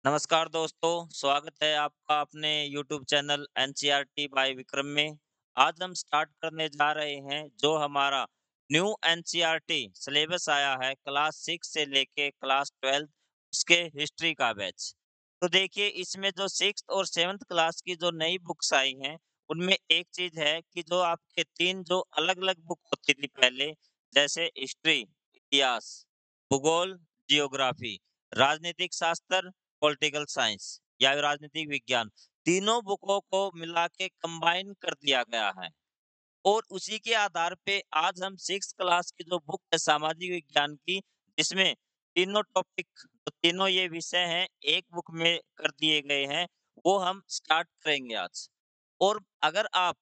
नमस्कार दोस्तों, स्वागत है आपका अपने YouTube channel NCERT by Vikram में। आज हम स्टार्ट करने जा रहे हैं जो हमारा न्यू एनसीईआरटी सिलेबस आया है क्लास 6 से लेके क्लास 12 उसके हिस्ट्री का बैच। तो देखिए इसमें जो 6th और 7th क्लास की जो नई बुक्स आई हैं, उनमें एक चीज़ है कि जो आपके 3 जो अलग-अलग बुक होती थी पहले, जैसे हिस्ट्री, इतिहास, भूगोल, जियोग्राफी, राजनीतिक शास्त्र पॉलिटिकल साइंस या राजनीतिक विज्ञान, तीनों बुकों को मिला के कंबाइन कर दिया गया है और उसी के आधार पे आज हम 6th क्लास की जो बुक है सामाजिक विज्ञान की, जिसमें तीनों टॉपिक तो तीनों ये विषय हैं, एक बुक में कर दिए गए हैं, वो हम स्टार्ट करेंगे आज। और अगर आप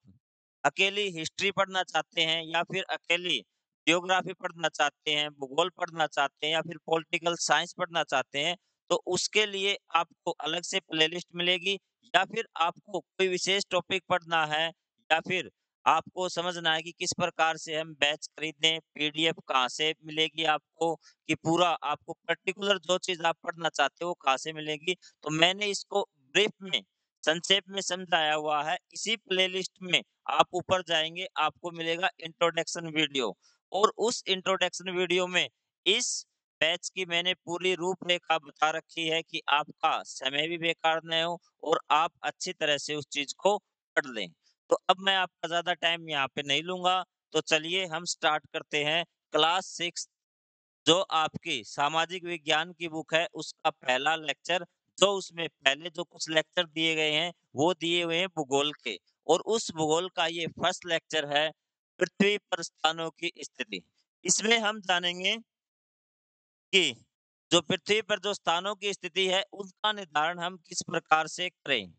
अकेली हिस्ट्री पढ़ना चाहते हैं या फिर अकेली जियोग्राफी पढ़ना चाहते हैं, भूगोल पढ़ना चाहते हैं या फिर पॉलिटिकल साइंस पढ़ना चाहते हैं, तो उसके लिए आपको अलग से प्लेलिस्ट मिलेगी या फिर आपको कोई विशेष टॉपिक पढ़ना है या फिर आपको समझना है कि किस प्रकार से हम बैच खरीदें, पीडीएफ कहाँ से मिलेगी आपको, कि पूरा आपको पर्टिकुलर जो चीज़ आप पढ़ना चाहते हो वो कहाँ से मिलेगी। तो मैंने इसको ब्रीफ में, संक्षेप में समझाया हुआ है। इसी प्लेलिस्ट में आप ऊपर जाएँगे, आपको मिलेगा इंट्रोडक्शन वीडियो और उस इंट्रोडक्शन वीडियो में इस बैच की मैंने पूरी रूपरेखा बता रखी है कि आपका समय भी बेकार ना हो और आप अच्छी तरह से उस चीज़ को पढ़ लें। तो अब मैं आपका ज़्यादा टाइम यहाँ पे नहीं लूँगा, तो चलिए हम स्टार्ट करते हैं। क्लास 6 जो आपकी सामाजिक विज्ञान की बुक है, उसका पहला लेक्चर जो उसमें पहले जो कुछ लेक्चर दिए गए हैं, वो दिए हुए हैं भूगोल के और उस भूगोल का ये फर्स्ट लेक्चर है, पृथ्वी पर स्थानों की स्थिति। इसमें हम जानेंगे कि जो पृथ्वी पर जो स्थानों की स्थिति है, उसका निर्धारण हम किस प्रकार से करें।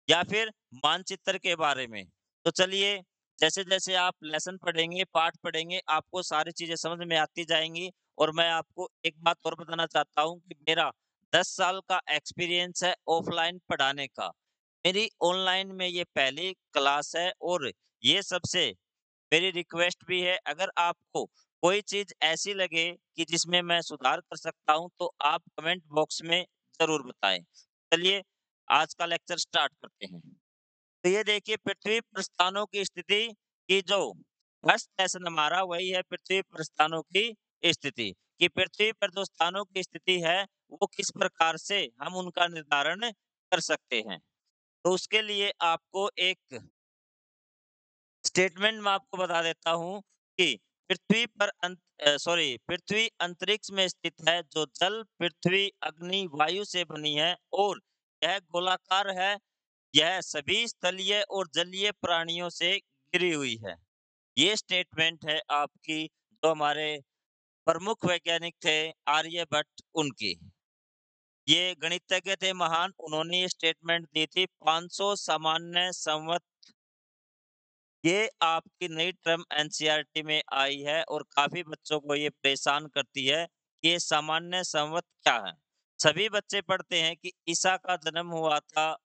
या फिर मानचित्र के बारे में। तो चलिए, जैसे-जैसे आप लेसन पढ़ेंगे, पाठ पढ़ेंगे, आपको सारी चीज़ें समझ में आती जाएँगी और मैं आपको एक बात और बताना चाहता हूँ कि मेरा 10 साल का एक्सपीरियंस है ऑफ़लाइन पढ़ाने का। मेरी ऑनलाइन में ये पहली क्लास है और ये सबसे मेरी रिक्वेस्ट भी है, अगर आपको कोई चीज़ ऐसी लगे कि जिसमें मैं सुधार कर सकता हूँ, तो आप कमेंट बॉक्स में ज़रूर बताएँ। चलिए, आज का लेक्चर स्टार्ट करते हैं। तो ये देखिए पृथ्वी प्रस्थानों की स्थिति की जो फर्स्ट लेसन हमारा वही है पृथ्वी प्रस्थानों की स्थिति, कि पृथ्वी पर जो स्थानों की स्थिति है, वो किस प्रकार से हम उनका निर्धारण कर सकते हैं। तो उसके लिए आपको एक स्टेटमेंट मैं आपको बता देता हूँ कि पृथ्वी अंतरिक्ष में स्थित है, जो जल, पृथ्वी, अग्नि, वायु से बनी है और यह गोलाकार है। यह सभी स्थलीय और जलीय प्राणियों से घिरी हुई है। ये स्टेटमेंट है आपकी जो हमारे प्रमुख वैज्ञानिक थे आर्यभट्ट उनकी। ये गणितज्ञ थे महान, उन्होंने ये स्टेटमेंट दी थी 500 सामान्य संवत। ये आपकी नई टर्म एनसीईआरटी में आई है और काफ़ी बच्चों को ये परेशान करती है कि ये सामान्य संवत क्या है? सभी बच्चे पढ़ते हैं कि ईसा का जन्म हुआ था,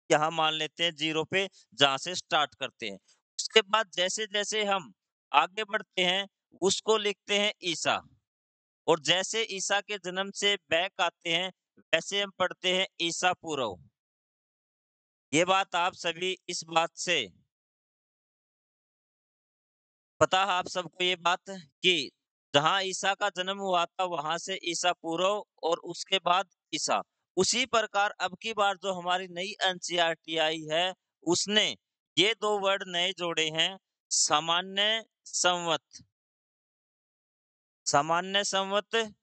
यहाँ मान लेते हैं 0 पे, जहाँ से स्टार्ट करते हैं। उसके बाद जैसे-जैसे हम आगे बढ़ते हैं, उसको लिखते हैं ईसा और जैसे ईसा के जन्म से बैक आते हैं, वैसे हम पढ़ते हैं ईसा पूर्व। ये बात आप सभी इस बात से पता है आप सबको ये बात कि जहाँ ईसा का जन्म हुआ था, वहाँ से ईसा पूर्व और उसके बाद ईसा। उसी प्रकार अब की बार जो हमारी नई एनसीईआरटी आई है, उसने ये 2 वर्ड नए जोड़े हैं, सामान्य संवत। सामान्य संवत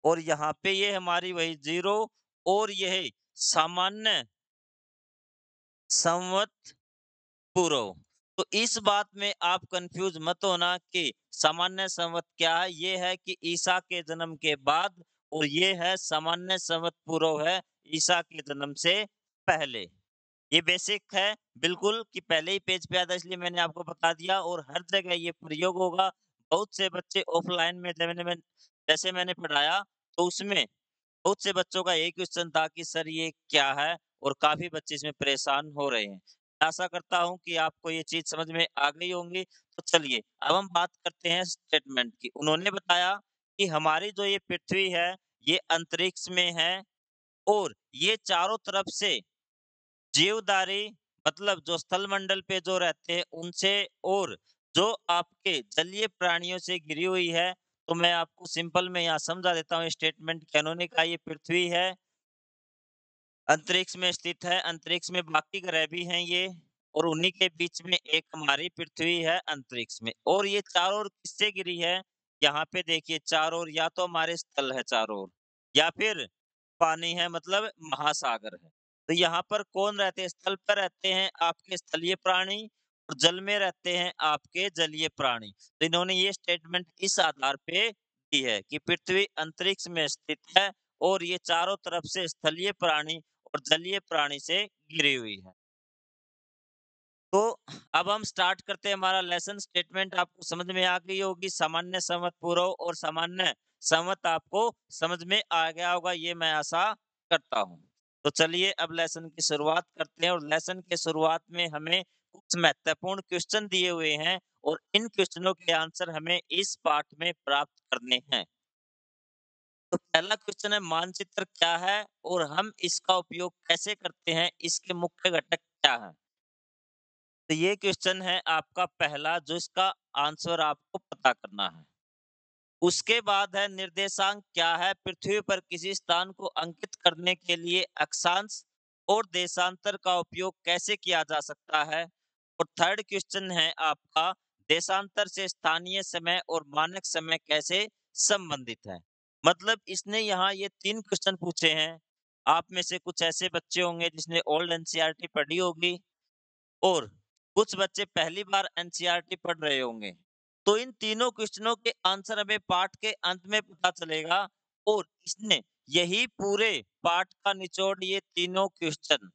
और यहाँ पे ये हमारी वही 0 और यह सामान्य संवत पूर्व। तो इस बात में आप कन्फ्यूज़ मत होना कि सामान्य संवत क्या है? ये है कि ईसा के जन्म के बाद और ये है सामान्य संवत पूर्व है ईसा के जन्म से पहले। ये बेसिक है बिल्कुल कि पहले ही पेज पे आता है इसलिए मैंने आपको बता दिया और हर जगह ये प्रयोग होगा। बहुत से बच्चे ऑफ़लाइन में जैसे मैंने पढ़ाया तो उसमें बहुत से बच्चों का यही क्वेश्चन था कि सर ये क्या है? और काफ़ी बच्चे इसमें परेशान हो रहे हैं। आशा करता हूँ कि आपको ये चीज़ समझ में आ गई होंगी। तो चलिए, अब हम बात करते हैं स्टेटमेंट की। उन्होंने बताया कि हमारी जो ये पृथ्वी है, ये अंतरिक्ष में है और ये चारों तरफ से जीवधारी मतलब जो स्थल मंडल पे जो रहते हैं उनसे और जो आपके जलीय प्राणियों से घिरी हुई है। तो मैं आपको सिंपल में यहाँ समझा देता हूँ स्टेटमेंट कैनोनी का। ये पृथ्वी है, अंतरिक्ष में स्थित है, अंतरिक्ष में बाकी ग्रह भी हैं ये और उन्हीं के बीच में एक हमारी पृथ्वी है अंतरिक्ष में। और ये चारों ओर किससे घिरी है? यहाँ पे देखिए चारों ओर या तो हमारे स्थल है चारों ओर या फिर पानी है मतलब महासागर है। तो यहाँ पर कौन रहते हैं? स्थल पर रहते हैं आपके स्थलीय प्राणी और जल में रहते हैं आपके जलीय प्राणी। तो इन्होंने ये स्टेटमेंट इस आधार पे दी है कि पृथ्वी अंतरिक्ष में स्थित है और ये चारों तरफ से स्थलीय प्राणी और जलीय प्राणी से घिरी हुई है। तो अब हम स्टार्ट करते हैं हमारा लेसन। स्टेटमेंट आपको समझ में आ गई होगी। सामान्य संवत पूर्व और सामान्य संवत आपको समझ में आ गया होगा, ये मैं आशा करता हूँ। तो चलिए अब लेसन की शुरुआत करते हैं और लेसन के शुरुआत में हमें कुछ महत्वपूर्ण क्वेश्चन दिए हुए हैं और इन क्वेश्चनों के आंसर हमें इस पाठ में प्राप्त करने हैं। तो पहला क्वेश्चन है मानचित्र क्या है और हम इसका उपयोग कैसे करते हैं? इसके मुख्य घटक क्या हैं? तो ये क्वेश्चन है आपका पहला जो इसका आंसर आपको पता करना है। उसके बाद है निर्देशांक क्या है? पृथ्वी पर किसी स्थान को अंकित करने के लिए अक्षांश और देशांतर का उपयोग कैसे किया जा सकता है? और थर्ड क्वेश्चन है आपका देशांतर से स्थानीय समय और मानक समय कैसे संबंधित है? मतलब इसने यहाँ ये 3 क्वेश्चन पूछे हैं। आप में से कुछ ऐसे बच्चे होंगे जिसने ओल्ड एनसीईआरटी पढ़ी होगी और कुछ बच्चे पहली बार एनसीईआरटी पढ़ रहे होंगे। तो इन तीनों क्वेश्चनों के आंसर हमें पाठ के अंत में पता चलेगा और इसने यही पूरे पाठ का निचोड़ ये तीनों क्वेश्चन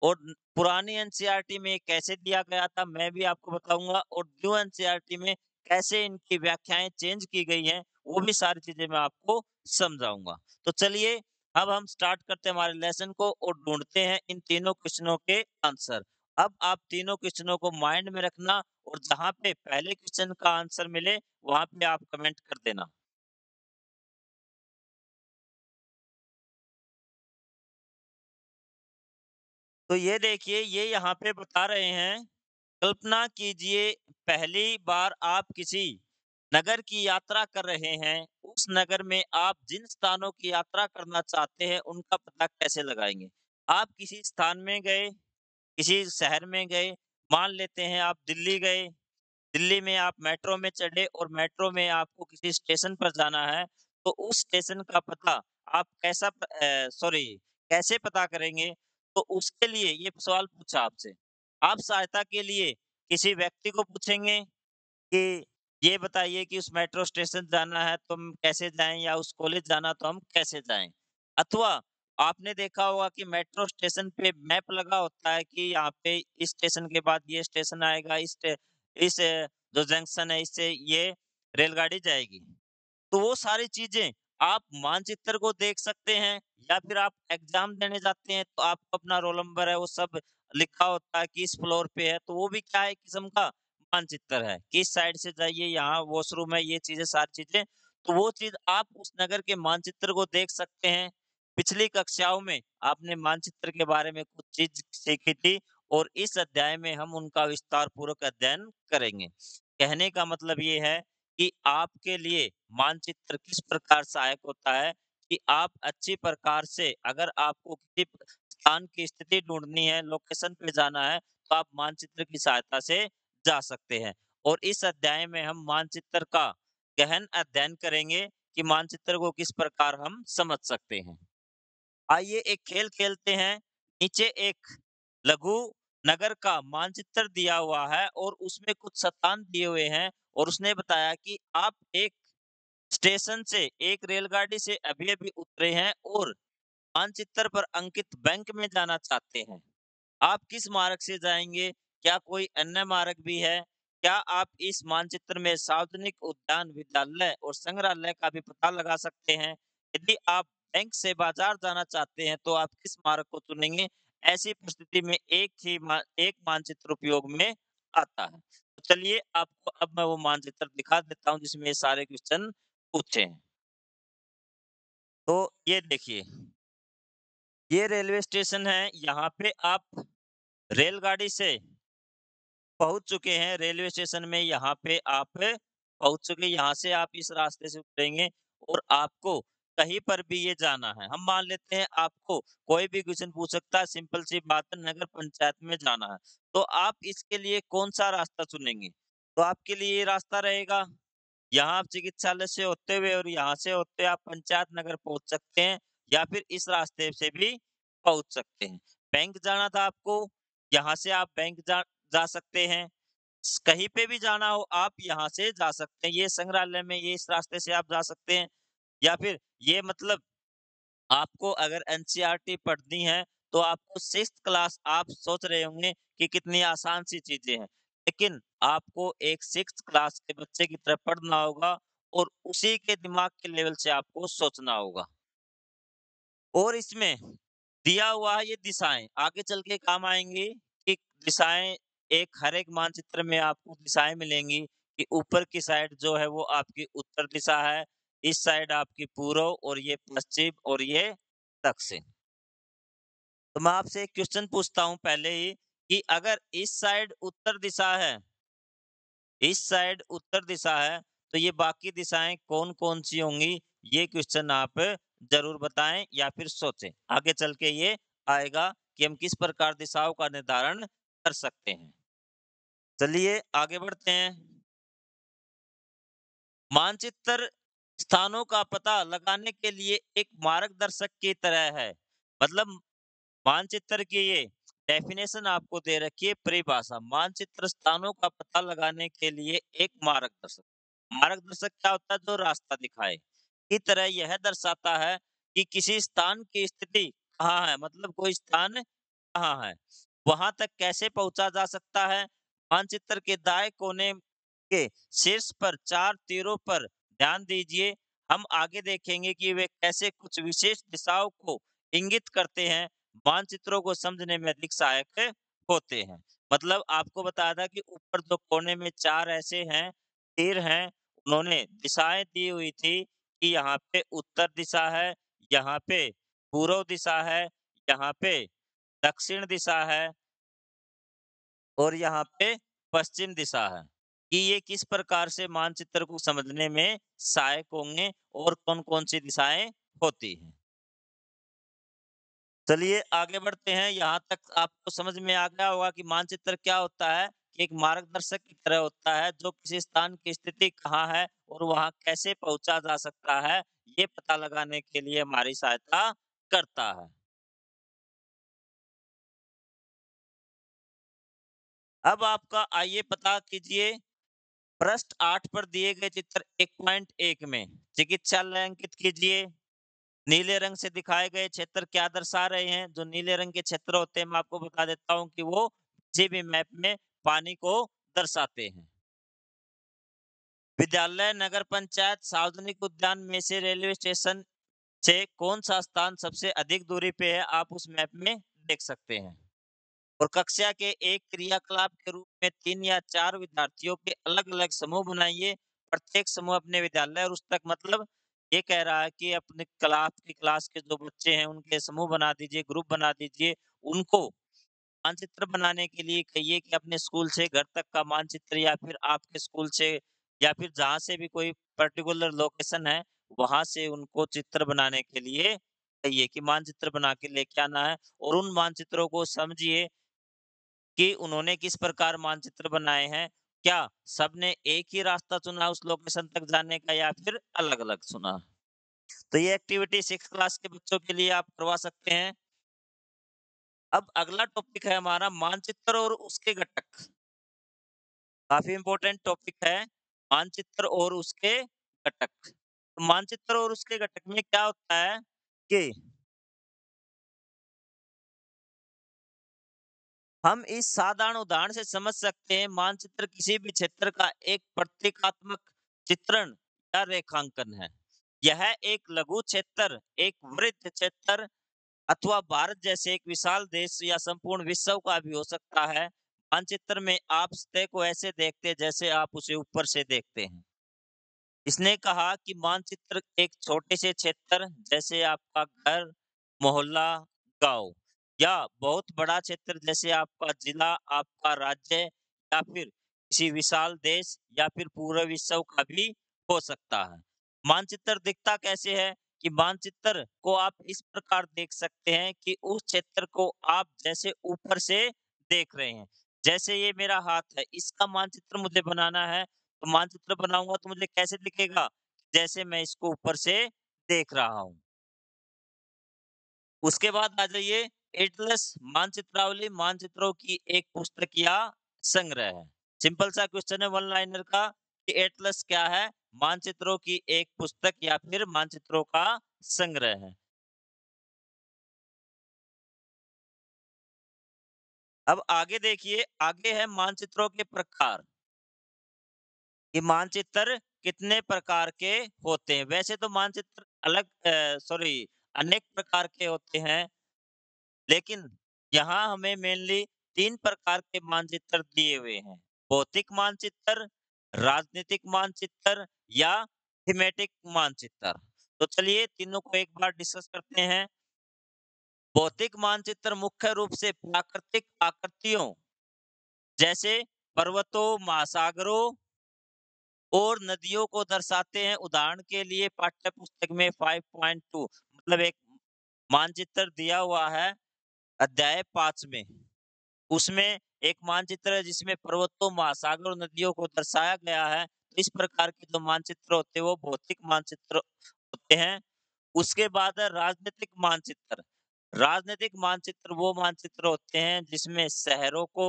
और पुरानी एनसीईआरटी में ये कैसे दिया गया था मैं भी आपको बताऊंगा और न्यू एनसीईआरटी में कैसे इनकी व्याख्याएं चेंज की गई हैं वो भी सारी चीजें मैं आपको समझाऊंगा। तो चलिए अब हम स्टार्ट करते हैं हमारे लेसन को और ढूंढते हैं इन तीनों क्वेश्चनों के आंसर। अब आप तीनों क्वेश्चनों को माइंड में रखना और जहां पे पहले क्वेश्चन का आंसर मिले वहां पे आप कमेंट कर देना। तो ये देखिए ये यहाँ पे बता रहे हैं, कल्पना कीजिए पहली बार आप किसी नगर की यात्रा कर रहे हैं। उस नगर में आप जिन स्थानों की यात्रा करना चाहते हैं उनका पता कैसे लगाएंगे? आप किसी स्थान में गए, किसी शहर में गए, मान लेते हैं आप दिल्ली गए, दिल्ली में आप मेट्रो में चढ़े और मेट्रो में आपको किसी स्टेशन पर जाना है, तो उस स्टेशन का पता आप सॉरी कैसे पता करेंगे? तो उसके लिए ये सवाल पूछा आपसे। आप सहायता के लिए किसी व्यक्ति को पूछेंगे कि ये बताइए कि उस मेट्रो स्टेशन जाना है तो हम कैसे जाएँ या उस कॉलेज जाना तो हम कैसे जाएँ? अथवा आपने देखा होगा कि मेट्रो स्टेशन पे मैप लगा होता है कि यहाँ पे इस स्टेशन के बाद ये स्टेशन आएगा, जो जंक्शन है इससे ये रेलगाड़ी जाएगी। तो वो सारी चीज़ें आप मानचित्र को देख सकते हैं या फिर आप एग्ज़ाम देने जाते हैं तो आपको अपना रोल नंबर है वो सब लिखा होता है कि इस फ्लोर पे है, तो वो भी क्या है एक किस्म का मानचित्र है कि इस साइड से जाइए, यहाँ वॉशरूम है, ये चीज़ें सारी चीज़ें। तो वो चीज़ आप उस नगर के मानचित्र को देख सकते हैं। पिछली कक्षाओं में आपने मानचित्र के बारे में कुछ चीज़ सीखी थी और इस अध्याय में हम उनका विस्तार पूर्वक अध्ययन करेंगे। कहने का मतलब ये है कि आपके लिए मानचित्र किस प्रकार सहायक होता है कि आप अच्छी प्रकार से अगर आपको किसी स्थान की स्थिति ढूँढनी है, लोकेशन पे जाना है, तो आप मानचित्र की सहायता से जा सकते हैं। और इस अध्याय में हम मानचित्र का गहन अध्ययन करेंगे कि मानचित्र को किस प्रकार हम समझ सकते हैं। आइए एक खेल खेलते हैं। नीचे एक लघु नगर का मानचित्र दिया हुआ है और उसमें कुछ स्थान दिए हुए हैं और उसने बताया कि आप एक स्टेशन से एक रेलगाड़ी से अभी-अभी उतरे हैं और मानचित्र पर अंकित बैंक में जाना चाहते हैं। आप किस मार्ग से जाएँगे? क्या कोई अन्य मार्ग भी है? क्या आप इस मानचित्र में सार्वजनिक उद्यान, विद्यालय और संग्रहालय का भी पता लगा सकते हैं? यदि आप बैंक से बाजार जाना चाहते हैं, तो आप किस मार्ग को चुनेंगे? ऐसी परिस्थिति में एक मानचित्र उपयोग में आता है। तो चलिए आपको अब मैं वो मानचित्र दिखा देता हूँ जिसमें ये सारे क्वेश्चन पूछे हैं। तो ये देखिए, ये रेलवे स्टेशन है, यहाँ पे आप रेलगाड़ी से पहुँच चुके हैं रेलवे स्टेशन में, यहाँ पे आप पहुँच चुके, यहाँ से आप इस रास्ते से उतरेंगे और आपको कहीं पर भी ये जाना है। हम मान लेते हैं आपको कोई भी क्वेश्चन पूछ सकता है, सिंपल सी बात है, नगर पंचायत में जाना है। तो आप इसके लिए कौन-सा रास्ता चुनेंगे? तो आपके लिए ये रास्ता रहेगा, यहाँ आप चिकित्सालय से होते हुए और यहाँ से होते हुए आप पंचायत नगर पहुँच सकते हैं या फिर इस रास्ते से भी पहुँच सकते हैं। बैंक जाना था आपको, यहाँ से आप बैंक जा जा सकते हैं। कहीं पे भी जाना हो आप यहाँ से जा सकते हैं। ये संग्रहालय में ये इस रास्ते से आप जा सकते हैं या फिर ये मतलब आपको अगर एनसीईआरटी पढ़नी है तो आपको 6th क्लास आप सोच रहे होंगे कि कितनी आसान सी चीज़ें हैं। लेकिन आपको एक 6th क्लास के बच्चे की तरह पढ़ना होगा और उसी के दिमाग के लेवल से आपको सोचना होगा। और इसमें दिया हुआ है ये दिशाएँ, आगे चल के काम आएँगी कि दिशाएँ एक हर एक मानचित्र में आपको दिशाएँ मिलेंगी कि ऊपर की साइड जो है वो आपकी उत्तर दिशा है, इस साइड आपकी पूर्व और ये पश्चिम और ये दक्षिण। तो मैं आपसे एक क्वेश्चन पूछता हूँ पहले ही कि अगर इस साइड उत्तर दिशा है, इस साइड उत्तर दिशा है, तो ये बाकी दिशाएँ कौन-कौन सी होंगी? ये क्वेश्चन आप ज़रूर बताएँ या फिर सोचें। आगे चल के ये आएगा कि हम किस प्रकार दिशाओं का निर्धारण कर सकते हैं। चलिए आगे बढ़ते हैं। मानचित्र स्थानों का पता लगाने के लिए एक मार्गदर्शक की तरह है। मतलब मानचित्र की ये डेफिनेशन आपको दे रखी है परिभाषा। मानचित्र स्थानों का पता लगाने के लिए एक मार्गदर्शक। मार्गदर्शक क्या होता है? जो रास्ता दिखाए। की तरह यह दर्शाता है कि किसी स्थान की स्थिति कहाँ है, मतलब कोई स्थान कहाँ है, वहां तक कैसे पहुंचा जा सकता है। मानचित्र के दाएं कोने के शीर्ष पर 4 तीरों पर ध्यान दीजिए। हम आगे देखेंगे कि वे कैसे कुछ विशेष दिशाओं को इंगित करते हैं, मानचित्रों को समझने में अधिक सहायक होते हैं। मतलब आपको बताया था कि ऊपर जो कोने में 4 ऐसे हैं, तीर हैं, उन्होंने दिशाएँ दी हुई थी कि यहाँ पे उत्तर दिशा है, यहाँ पे पूर्व दिशा है, यहाँ पे दक्षिण दिशा है और यहाँ पे पश्चिम दिशा है, कि ये किस प्रकार से मानचित्र को समझने में सहायक होंगे और कौन-कौन सी दिशाएँ होती हैं। चलिए आगे बढ़ते हैं, यहाँ तक आपको समझ में आ गया होगा कि मानचित्र क्या होता है, कि एक मार्गदर्शक की तरह होता है, जो किसी स्थान की स्थिति कहाँ है और वहाँ कैसे पहुँचा जा सकता है, ये पता लगाने के लिए हमारी सहायता करता है। अब आपका आइए पता कीजिए पृष्ठ 8 पर दिए गए चित्र 1.1 में चिकित्सालय अंकित कीजिए। नीले रंग से दिखाए गए क्षेत्र क्या दर्शा रहे हैं? जो नीले रंग के क्षेत्र होते हैं, मैं आपको बता देता हूँ कि वो किसी भी मैप में पानी को दर्शाते हैं। विद्यालय, नगर पंचायत, सार्वजनिक उद्यान में से रेलवे स्टेशन से कौन-सा स्थान सबसे अधिक दूरी पे है? आप उस मैप में देख सकते हैं। और कक्षा के एक क्रियाकलाप के रूप में 3 या 4 विद्यार्थियों के अलग-अलग समूह बनाइए। प्रत्येक समूह अपने विद्यालय और उस तक मतलब ये कह रहा है कि अपने क्लास के जो बच्चे हैं उनके समूह बना दीजिए, ग्रुप बना दीजिए। उनको मानचित्र बनाने के लिए कहिए कि अपने स्कूल से घर तक का मानचित्र या फिर आपके स्कूल से या फिर जहाँ से भी कोई पर्टिकुलर लोकेशन है, वहाँ से उनको चित्र बनाने के लिए कहिए कि मानचित्र बना के लेके आना है और उन मानचित्रों को समझिए कि उन्होंने किस प्रकार मानचित्र बनाए हैं। क्या सबने एक ही रास्ता चुना उस लोकेशन तक जाने का या फिर अलग-अलग चुना? तो ये एक्टिविटी 6th क्लास के बच्चों के लिए आप करवा सकते हैं। अब अगला टॉपिक है हमारा मानचित्र और उसके घटक। काफ़ी इम्पोर्टेंट टॉपिक है, मानचित्र और उसके घटक। तो मानचित्र और उसके घटक में क्या होता है कि हम इस साधारण उदाहरण से समझ सकते हैं, मानचित्र किसी भी क्षेत्र का एक प्रतीकात्मक चित्रण या रेखांकन है। यह एक लघु क्षेत्र, एक वृत्त क्षेत्र अथवा भारत जैसे एक विशाल देश या संपूर्ण विश्व का भी हो सकता है। मानचित्र में आप सतह को ऐसे देखते हैं जैसे आप उसे ऊपर से देखते हैं। इसने कहा कि मानचित्र एक छोटे से क्षेत्र जैसे आपका घर, मोहल्ला, गांव या बहुत बड़ा क्षेत्र जैसे आपका जिला, आपका राज्य या फिर किसी विशाल देश या फिर पूरे विश्व का भी हो सकता है। मानचित्र दिखता कैसे है कि मानचित्र को आप इस प्रकार देख सकते हैं कि उस क्षेत्र को आप जैसे ऊपर से देख रहे हैं। जैसे ये मेरा हाथ है, इसका मानचित्र मुझे बनाना है तो मानचित्र बनाऊँगा तो मुझे कैसे दिखेगा? जैसे मैं इसको ऊपर से देख रहा हूँ। उसके बाद आ जाइए एटलस मानचित्रावली मानचित्रों की एक पुस्तक या संग्रह है। सिंपल सा क्वेश्चन है वन लाइनर का कि एटलस क्या है? मानचित्रों की एक पुस्तक या फिर मानचित्रों का संग्रह है। अब आगे देखिए, आगे है मानचित्रों के प्रकार। कि मानचित्र कितने प्रकार के होते हैं। वैसे तो मानचित्र अलग सॉरी अनेक प्रकार के होते हैं, लेकिन यहाँ हमें मेनली 3 प्रकार के मानचित्र दिए हुए हैं। भौतिक मानचित्र, राजनीतिक मानचित्र या थीमेटिक मानचित्र। तो चलिए तीनों को एक बार डिस्कस करते हैं। भौतिक मानचित्र मुख्य रूप से प्राकृतिक आकृतियों जैसे पर्वतों, महासागरों और नदियों को दर्शाते हैं। उदाहरण के लिए पाठ्य पुस्तक में 5.2 मतलब एक मानचित्र दिया हुआ है अध्याय 5 में। उसमें एक मानचित्र है जिसमें पर्वतों, महासागर और नदियों को दर्शाया गया है। तो इस प्रकार के जो मानचित्र होते हैं वो भौतिक मानचित्र होते हैं। उसके बाद है राजनीतिक मानचित्र। राजनीतिक मानचित्र वो मानचित्र होते हैं जिसमें शहरों को,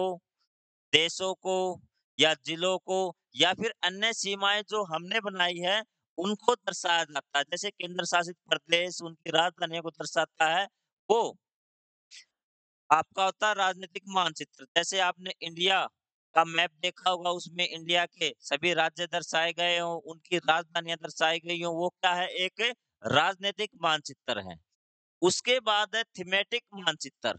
देशों को या जिलों को या फिर अन्य सीमाएँ जो हमने बनाई है, उनको दर्शाया जाता है। जैसे केंद्र शासित प्रदेश उनकी राजधानियों को दर्शाता है, वो आपका होता है राजनीतिक मानचित्र। जैसे आपने इंडिया का मैप देखा होगा, उसमें इंडिया के सभी राज्य दर्शाए गए हों, उनकी राजधानियाँ दर्शाई गई हों, वो क्या है? एक राजनीतिक मानचित्र है। उसके बाद है थीमेटिक मानचित्र।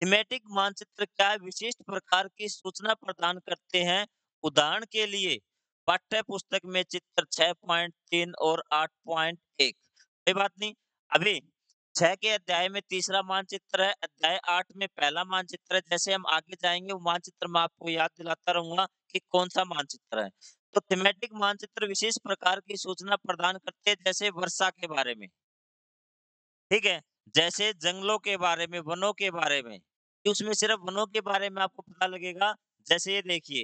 थीमेटिक मानचित्र क्या है? विशिष्ट प्रकार की सूचना प्रदान करते हैं। उदाहरण के लिए पाठ्य पुस्तक में चित्र 6.3 और 8.1 कोई बात नहीं। अभी 6 के अध्याय में तीसरा मानचित्र है, अध्याय 8 में पहला मानचित्र है। जैसे हम आगे जाएँगे वो मानचित्र मैं आपको याद दिलाता रहूँगा कि कौन-सा मानचित्र है। तो थीमेटिक मानचित्र विशेष प्रकार की सूचना प्रदान करते हैं जैसे वर्षा के बारे में। ठीक है? जैसे जंगलों के बारे में, वनों के बारे में, कि उसमें सिर्फ़ वनों के बारे में आपको पता लगेगा। जैसे ये देखिए,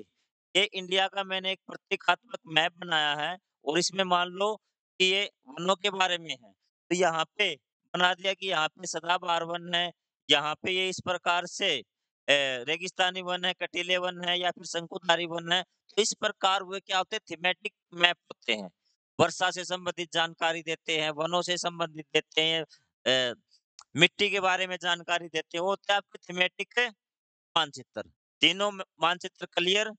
ये इंडिया का मैंने एक प्रतीकात्मक मैप बनाया है और इसमें मान लो कि ये वनों के बारे में है। तो यहाँ पे बना दिया कि यहाँ पे सदाबहार वन है, यहाँ पे ये इस प्रकार से रेगिस्तानी वन है, कटीले वन है या फिर शंकुधारी वन है। तो इस प्रकार वो क्या होते हैं थीमेटिक मैप होते हैं। वर्षा से संबंधित जानकारी देते हैं, वनों से संबंधित देते हैं, अ, मिट्टी के बारे में जानकारी देते हैं, वो होता है आपके थीमेटिक मानचित्र। तीनों मानचित्र क्लियर।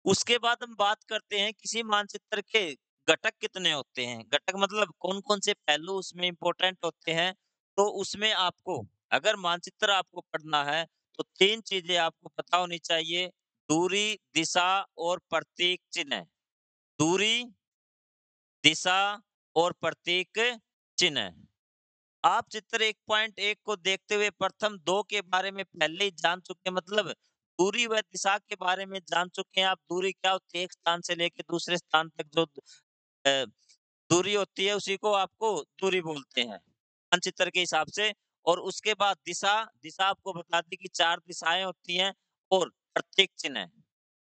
उसके बाद हम बात करते हैं किसी मानचित्र के घटक कितने होते हैं। घटक मतलब कौन-कौन से पहलू उसमें इम्पोर्टेंट होते हैं। तो उसमें आपको अगर मानचित्र आपको पढ़ना है तो 3 चीज़ें आपको पता होनी चाहिए, दूरी, दिशा और प्रतीक चिन्ह। दूरी, दिशा और प्रतीक चिन्ह। आप चित्र 1.1 को देखते हुए प्रथम 2 के बारे में पहले ही जान चुके हैं मतलब दूरी व दिशा के बारे में जान चुके हैं आप। दूरी क्या होती है? एक स्थान से लेके दूसरे स्थान तक जो अ, दूरी होती है उसी को आपको दूरी बोलते हैं, मानचित्र के हिसाब से। और उसके बाद दिशा, दिशा आपको बता दी कि 4 दिशाएँ होती हैं और प्रतीक चिन्ह।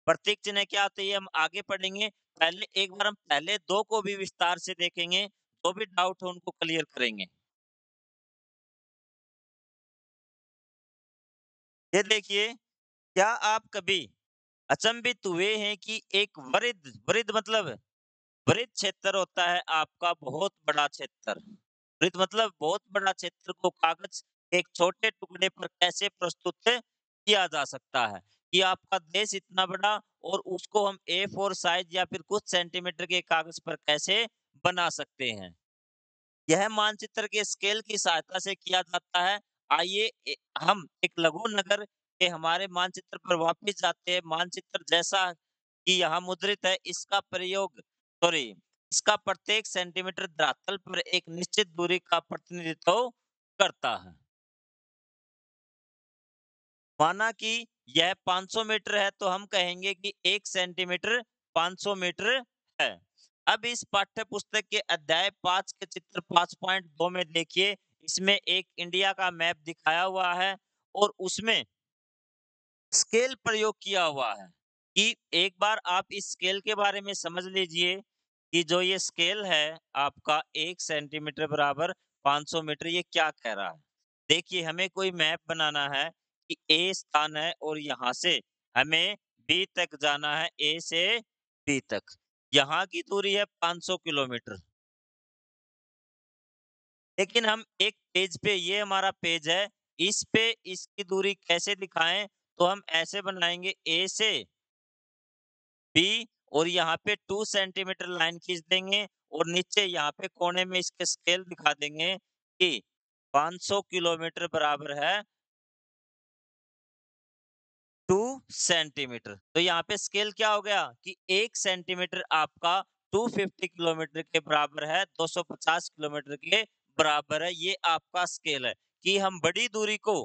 प्रतीक चिन्ह क्या होते हैं ये हम आगे पढ़ेंगे। पहले एक बार हम पहले 2 को भी विस्तार से देखेंगे, जो भी डाउट हो उनको क्लियर करेंगे। ये देखिए, क्या आप कभी अचंभित हुए हैं कि एक वृत्त वृत्त मतलब वृत्त क्षेत्र होता है आपका बहुत बड़ा क्षेत्र। वृत्त मतलब बहुत बड़ा क्षेत्र को कागज के एक छोटे टुकड़े पर कैसे प्रस्तुत किया जा सकता है कि आपका देश इतना बड़ा और उसको हम A4 साइज या फिर कुछ सेंटीमीटर के कागज पर कैसे बना सकते हैं। यह मानचित्र के स्केल की सहायता से किया जाता है। आइए हम एक लघु नगर के हमारे मानचित्र पर वापस जाते हैं। मानचित्र जैसा कि यहाँ मुद्रित है इसका प्रयोग सॉरी इसका प्रत्येक सेंटीमीटर धरातल पर एक निश्चित दूरी का प्रतिनिधित्व करता है। माना कि यह 500 मीटर है तो हम कहेंगे कि 1 सेंटीमीटर 500 मीटर है। अब इस पाठ्य पुस्तक के अध्याय 5 के चित्र 5.2 में देखिए, इसमें एक इंडिया का मैप दिखाया हुआ है और उसमें स्केल प्रयोग किया हुआ है कि एक बार आप इस स्केल के बारे में समझ लीजिए कि जो ये स्केल है आपका 1 सेंटीमीटर बराबर 500 मीटर, ये क्या कह रहा है। देखिए, हमें कोई मैप बनाना है कि ए स्थान है और यहाँ से हमें बी तक जाना है, ए से बी तक। यहाँ की दूरी है 500 किलोमीटर। लेकिन हम एक पेज पे, ये हमारा पेज है, इस पे इसकी दूरी कैसे दिखाएँ? तो हम ऐसे बनाएँगे, ए से बी और यहाँ पे 2 सेंटीमीटर लाइन खींच देंगे और नीचे यहाँ पे कोने में इसके स्केल दिखा देंगे कि 500 किलोमीटर बराबर है 2 सेंटीमीटर। तो यहाँ पे स्केल क्या हो गया कि 1 सेंटीमीटर आपका 250 किलोमीटर के बराबर है, 250 किलोमीटर के बराबर है। ये आपका स्केल है कि हम बड़ी दूरी को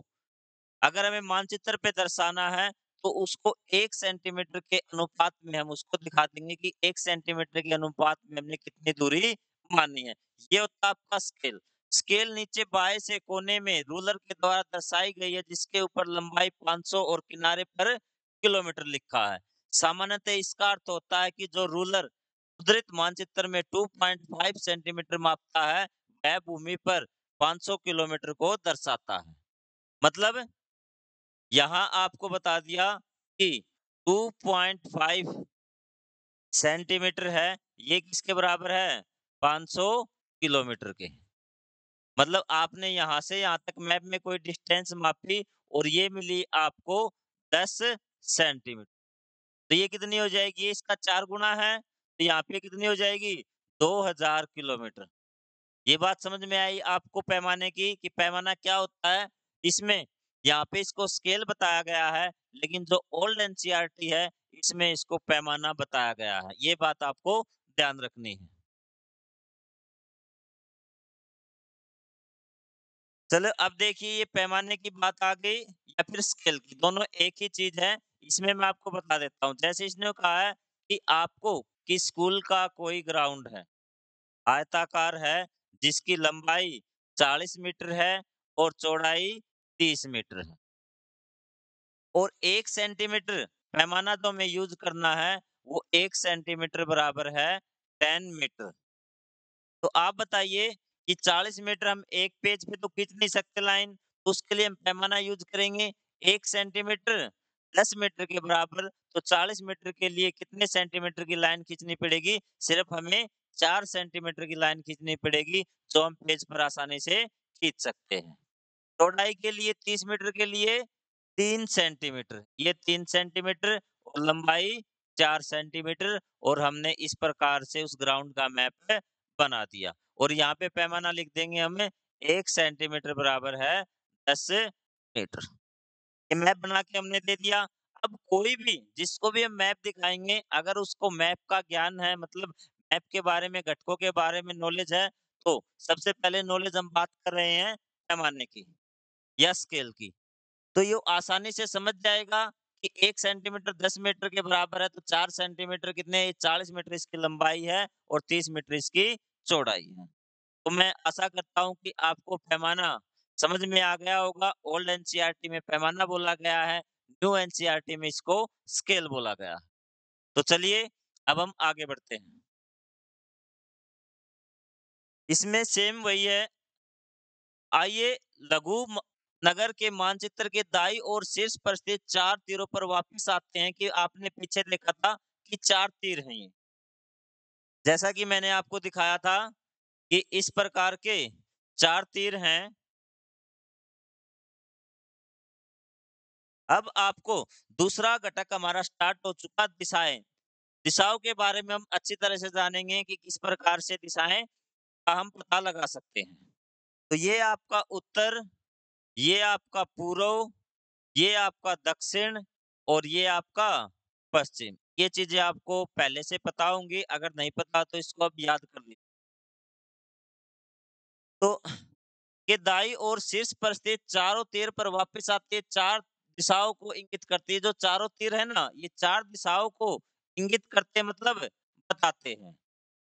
अगर हमें मानचित्र पे दर्शाना है, तो उसको 1 सेंटीमीटर के अनुपात में हम उसको दिखा देंगे कि 1 सेंटीमीटर के अनुपात में हमने कितनी दूरी मानी है। ये होता है आपका स्केल। स्केल नीचे बाएँ से कोने में रूलर के द्वारा दर्शाई गई है, जिसके ऊपर लंबाई 500 और किनारे पर किलोमीटर लिखा है। सामान्यतः इसका अर्थ होता है कि जो रूलर मुद्रित मानचित्र में 2.5 सेंटीमीटर मापता है, वह भूमि पर 500 किलोमीटर को दर्शाता है। मतलब यहाँ आपको बता दिया कि 2.5 सेंटीमीटर है, ये किसके बराबर है? 500 किलोमीटर के। मतलब आपने यहाँ से यहाँ तक मैप में कोई डिस्टेंस मापी और ये मिली आपको 10 सेंटीमीटर। तो ये कितनी हो जाएगी? ये इसका 4 गुना है, तो यहाँ पे कितनी हो जाएगी? 2000 किलोमीटर। ये बात समझ में आई आपको पैमाने की कि पैमाना क्या होता है? इसमें यहाँ पे इसको स्केल बताया गया है, लेकिन जो ओल्ड एनसीईआरटी है, इसमें इसको पैमाना बताया गया है। ये बात आपको ध्यान रखनी है। चलो अब देखिए, ये पैमाने की बात आ गई या फिर स्केल की, दोनों एक ही चीज़ है। इसमें मैं आपको बता देता हूँ। जैसे इसने कहा है कि आपको कि स्कूल का कोई ग्राउंड है, आयताकार है, जिसकी लंबाई 40 मीटर है और चौड़ाई 30 मीटर है। और 1 सेंटीमीटर पैमाना जो हमें यूज़ करना है, वो 1 सेंटीमीटर बराबर है 10 मीटर। तो आप बताइए कि 40 मीटर हम एक पेज पे तो खींच नहीं सकते लाइन, तो उसके लिए हम पैमाना यूज़ करेंगे 1 सेंटीमीटर 10 मीटर के बराबर। तो 40 मीटर के लिए कितने सेंटीमीटर की लाइन खींचनी पड़ेगी? सिर्फ हमें 4 सेंटीमीटर की लाइन खींचनी पड़ेगी, जो हम पेज पर आसानी से खींच सकते हैं। चौड़ाई के लिए 30 मीटर के लिए 3 सेंटीमीटर, ये 3 सेंटीमीटर और लंबाई 4 सेंटीमीटर और हमने इस प्रकार से उस ग्राउंड का मैप बना दिया। और यहाँ पे पैमाना लिख देंगे हम 1 सेंटीमीटर बराबर है 10 मीटर। ये मैप बना के हमने दे दिया। अब कोई भी जिसको भी हम मैप दिखाएँगे, अगर उसको मैप का ज्ञान है, मतलब मैप के बारे में, घटकों के बारे में नॉलेज है, तो सबसे पहले नॉलेज हम बात कर रहे हैं पैमाने की या स्केल की। तो ये आसानी से समझ जाएगा कि 1 सेंटीमीटर 10 मीटर के बराबर है, तो 4 सेंटीमीटर कितने? 40 मीटर इसकी लंबाई है और 30 मीटर इसकी चौड़ाई है। तो मैं आशा करता हूँ कि आपको पैमाना समझ में आ गया होगा। ओल्ड एनसीईआरटी में पैमाना बोला गया है, न्यू एनसीईआरटी में इसको स्केल बोला गया है। तो चलिए अब हम आगे बढ़ते हैं। इसमें सेम वही है। आइए लघु नगर के मानचित्र के दाईं ओर शीर्ष पर स्थित 4 तीरों पर वापस आते हैं कि आपने पीछे देखा था कि 4 तीर हैं ये। जैसा कि मैंने आपको दिखाया था कि इस प्रकार के 4 तीर हैं। अब आपको दूसरा घटक हमारा स्टार्ट हो चुका, दिशाएं। दिशाओं के बारे में हम अच्छी तरह से जानेंगे कि किस प्रकार से दिशाएं का हम पता लगा सकते हैं। तो ये आपका उत्तर, ये आपका पूर्व, ये आपका दक्षिण और ये आपका पश्चिम। ये चीज़ें आपको पहले से पता होंगी, अगर नहीं पता तो इसको अब याद कर लीजिए। तो ये दाईं ओर शीर्ष पर स्थित चारों तीर पर वापस आती है, 4 दिशाओं को इंगित करती है। जो चारों तीर है ना, ये 4 दिशाओं को इंगित करते हैं, मतलब बताते हैं।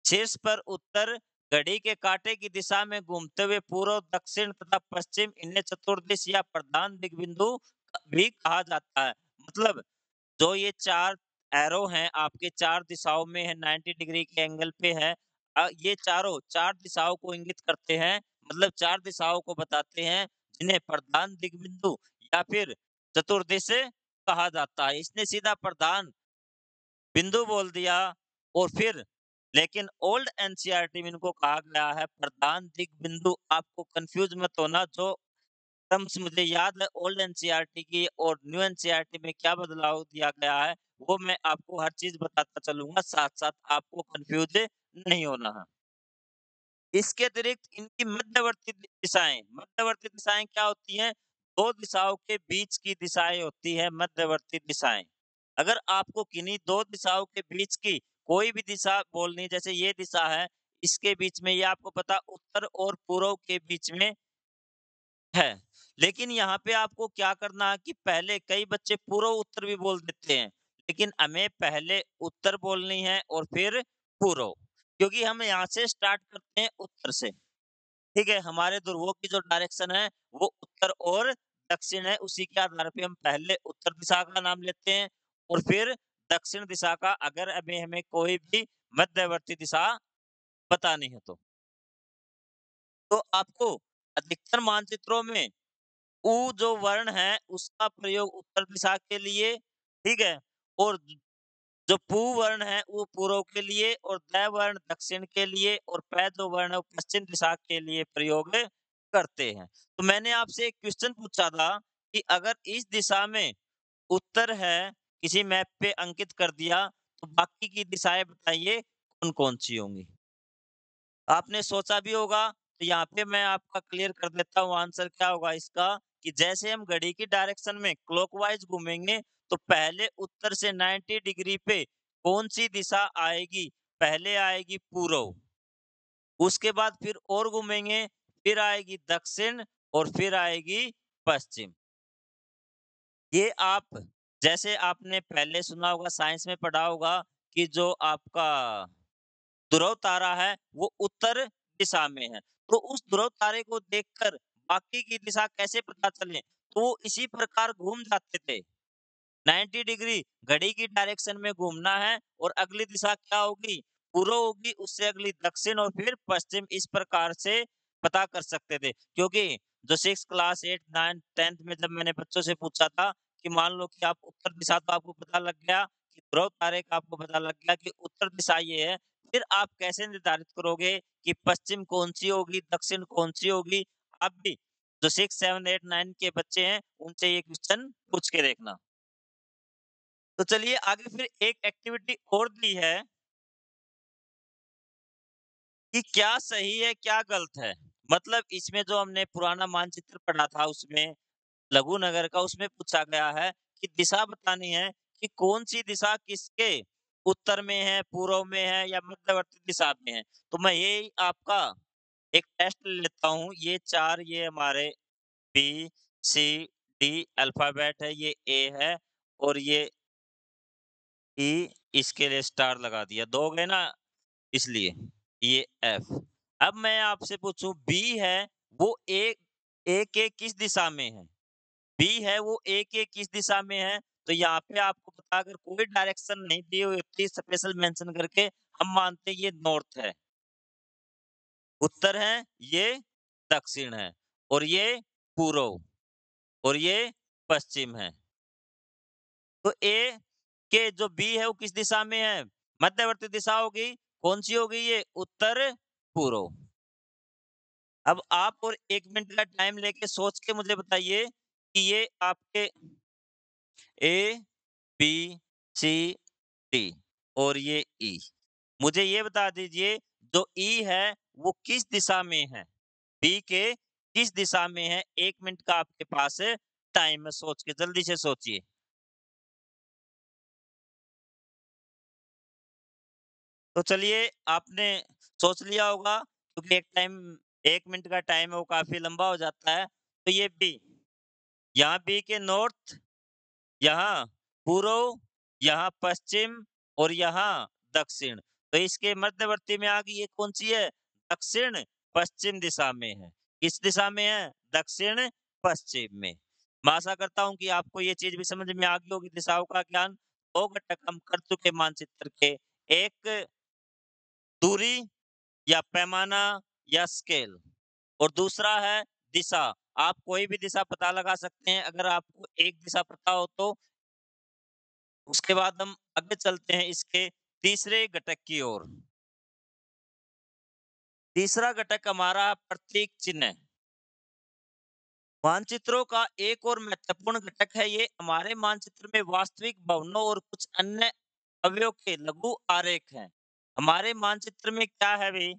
शीर्ष पर उत्तर, घड़ी के कांटे की दिशा में घूमते हुए पूर्व, दक्षिण तथा पश्चिम, इन्हें चतुर्दिश या प्रधान दिग्बिंदु भी कहा जाता है। मतलब जो ये 4 एरो हैं, आपके 4 दिशाओं में है, 90 डिग्री के एंगल पे है। ये चारों 4 दिशाओं को इंगित करते हैं, मतलब 4 दिशाओं को बताते हैं, जिन्हें प्रधान दिग्बिंदु या फिर चतुर्दिश कहा जाता है। इसने सीधा प्रधान बिंदु बोल दिया, और फिर लेकिन ओल्ड एनसीईआरटी में इनको कहा गया है प्रधान दिग्बिंदु। आपको कंफ्यूज मत होना, जो टर्म्स मुझे याद है ओल्ड एनसीईआरटी की और न्यू एनसीईआरटी में क्या बदलाव दिया गया है, वो मैं आपको हर चीज़ बताता चलूँगा, साथ-साथ आपको कन्फ्यूज़ नहीं होना है। इसके अतिरिक्त इनकी मध्यवर्ती दिशाएँ क्या होती हैं? 2 दिशाओं के बीच की दिशाएँ होती हैं मध्यवर्ती दिशाएँ। अगर आपको किन्हीं 2 दिशाओं के बीच की कोई भी दिशा बोलनी, जैसे ये दिशा है, इसके बीच में, ये आपको पता उत्तर और पूर्व के बीच में है। लेकिन यहाँ पे आपको क्या करना है कि पहले कई बच्चे पूर्व-उत्तर भी बोल देते हैं, लेकिन हमें पहले उत्तर बोलनी है और फिर पूर्व, क्योंकि हम यहाँ से स्टार्ट करते हैं उत्तर से, ठीक है? हमारे ध्रुवों की जो डायरेक्शन है, वो उत्तर और दक्षिण है, उसी के आधार पे हम पहले उत्तर दिशा का नाम लेते हैं और फिर दक्षिण दिशा का, अगर अभी हमें कोई भी मध्यवर्ती दिशा बतानी है तो। तो आपको अधिकतर मानचित्रों में उ जो वर्ण है, उसका प्रयोग उत्तर दिशा के लिए, ठीक है? और जो पू वर्ण है, वो पूर्व के लिए, और दै वर्ण दक्षिण के लिए, और पै जो वर्ण है, वो पश्चिम दिशा के लिए प्रयोग करते हैं। तो मैंने आपसे एक क्वेश्चन पूछा था कि अगर इस दिशा में उत्तर है, किसी मैप पे अंकित कर दिया, तो बाकी की दिशाएँ बताइए कौन-कौन सी होंगी? आपने सोचा भी होगा, तो यहाँ पे मैं आपका क्लियर कर देता हूँ आंसर क्या होगा इसका, कि जैसे हम घड़ी की डायरेक्शन में क्लॉकवाइज घूमेंगे, तो पहले उत्तर से 90 डिग्री पे कौन-सी दिशा आएगी? पहले आएगी पूर्व, उसके बाद फिर और घूमेंगे, फिर आएगी दक्षिण, और फिर आएगी पश्चिम। ये आप, जैसे आपने पहले सुना होगा, साइंस में पढ़ा होगा कि जो आपका ध्रुव तारा है, वो उत्तर दिशा में है। तो उस ध्रुव तारे को देखकर बाकी की दिशा कैसे पता चले? तो वो इसी प्रकार घूम जाते थे। 90 डिग्री घड़ी की डायरेक्शन में घूमना है, और अगली दिशा क्या होगी? पूर्व होगी, उससे अगली दक्षिण, और फिर पश्चिम, इस प्रकार से पता कर सकते थे। क्योंकि जो 6 क्लास 8, 9, 10th में जब मैंने बच्चों से पूछा था कि मान लो कि आप उत्तर दिशा, तो आपको पता लग गया कि ध्रुव तारे का, आपको पता लग गया कि उत्तर दिशा ये है। फिर आप कैसे निर्धारित करोगे कि पश्चिम कौन-सी होगी, दक्षिण कौन-सी होगी? आप भी जो 6, 7, 8, 9 के बच्चे हैं, उनसे ये क्वेश्चन पूछ के देखना। तो चलिए आगे फिर एक एक्टिविटी और दी है कि क्या सही है, क्या गलत है। मतलब इसमें जो हमने पुराना मानचित्र पढ़ा था, उसमें लघु नगर का, उसमें पूछा गया है कि दिशा बतानी है कि कौन-सी दिशा किसके उत्तर में है, पूर्व में है, या मध्यवर्ती दिशा में है। तो मैं ये आपका एक टेस्ट ले लेता हूँ। ये 4, ये हमारे बी, सी, डी अल्फ़ाबेट है, ये ए है, और ये ई, इसके लिए स्टार लगा दिया। 2 हो गए ना? इसलिए ये एफ। अब मैं आपसे पूछूं, बी है, वो ए के किस दिशा में है? बी है, वो ए के किस दिशा में है? तो यहाँ पे आपको पता, अगर कोई डायरेक्शन नहीं दी हुई होती स्पेशल मेंशन करके, हम मानते ये नॉर्थ है, उत्तर है, ये दक्षिण है, और ये पूर्व, और ये पश्चिम है। तो ए के जो बी है, वो किस दिशा में है? मध्यवर्ती दिशा होगी। कौन सी होगी ये? उत्तर पूर्व। अब आप और 1 मिनट का टाइम लेके सोच के मुझे बताइए कि ये आपके ए, बी, सी, डी और ये ई। मुझे ये बता दीजिए, जो ई है वो किस दिशा में है? बी के किस दिशा में है? 1 मिनट का आपके पास टाइम है, सोच के जल्दी से सोचिए। तो चलिए आपने सोच लिया होगा क्योंकि 1 मिनट का टाइम है वो काफ़ी लंबा हो जाता है। तो ये बी, यहाँ बी के नॉर्थ, यहाँ पूर्व, यहाँ पश्चिम और यहाँ दक्षिण। तो इसके मध्यवर्ती में आ गई ये कौन-सी है? दक्षिण पश्चिम दिशा में है। किस दिशा में है? दक्षिण पश्चिम में। मैं आशा करता हूँ कि आपको ये चीज़ भी समझ में आ गई होगी दिशाओं का ज्ञान। 2 घटक हम कर चुके मानचित्र के। एक दूरी या पैमाना या स्केल और दूसरा है दिशा। आप कोई भी दिशा पता लगा सकते हैं। अगर आपको एक दिशा पता हो तो उसके बाद हम आगे चलते हैं इसके तीसरे घटक की ओर। तीसरा घटक हमारा प्रतीक चिन्ह। मानचित्रों का एक और महत्वपूर्ण घटक है ये हमारे मानचित्र में वास्तविक भवनों और कुछ अन्य अवयव के लघु आरेख हैं। हमारे मानचित्र में क्या है भई?